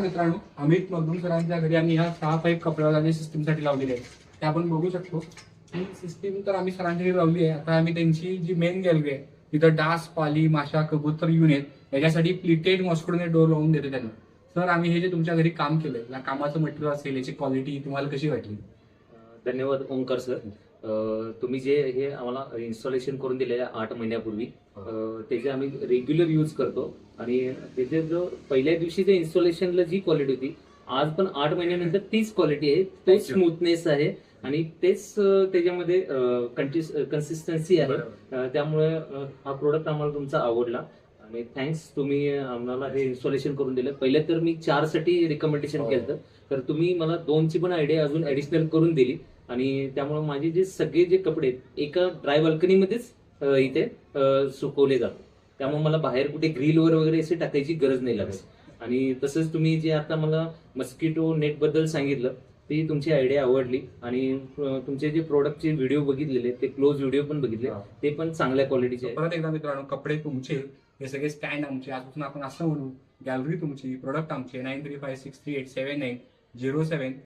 मित्रांनो, अमित मगदूम सरांच्या घरी आम्ही ह्या 6 पाईप कपड्यावाल्या सिस्टीमसाठी लावलेले आहेत. ते आपण बघू शकतो. ही सिस्टीम तर आम्ही सरांच्या घरी लावली आहे. आता आम्ही त्यांची जी मेन गॅलरी आहे तिथं डास, पाली, माशा, कबूतर येऊ नयेत याच्यासाठी प्लिटेड मॉस्किटो डोर लावून देतो त्यांना. सर, आम्ही हे जे तुमच्या घरी काम केलंय, या कामाचं मटेरियल असेल, याची क्वालिटी तुम्हाला कशी वाटली? धन्यवाद ओंकार सर. तुम्ही जे हे आम्हाला इन्स्टॉलेशन करून दिले 8 महिन्यापूर्वी, त्याचे आम्ही रेग्युलर यूज करतो आणि त्याचे जो पहिल्या दिवशीच्या इन्स्टॉलेशनला जी क्वालिटी होती, आज पण 8 महिन्यानंतर तीच क्वालिटी आहे, तोच स्मूथनेस आहे आणि तेच त्याच्यामध्ये कन्सिस्टन्सी आहे. त्यामुळे हा प्रोडक्ट आम्हाला तुमचा आवडला आणि थँक्स, तुम्ही आम्हाला हे इन्स्टॉलेशन करून दिलं. पहिले तर मी 4 साठी रिकमेंडेशन केलं, तर तुम्ही मला 2 ची पण आयडिया अजून ऍडिशनल करून दिली आणि त्यामुळे माझे जे सगळे जे कपडे एका ड्राय बाल्कनीमध्येच इथे सुकवले जातात. त्यामुळे मला बाहेर कुठे ग्रिलवर वगैरे असे टाकायची गरज नाही लागत. आणि तसंच तुम्ही जे आता मला मस्किटो नेट बद्दल सांगितलं, ती तुमची आयडिया आवडली आणि तुमचे जे प्रोडक्टचे व्हिडिओ बघितलेले, ते क्लोज व्हिडिओ पण बघितले, ते पण चांगल्या क्वालिटीचे आहेत. परत एकदा मित्रांनो, कपडे तुमचे, हे सगळे स्टँड आमचे, आजपासून आपण असं म्हणू, गॅलरी तुमची, प्रोडक्ट आमचे. 9356387907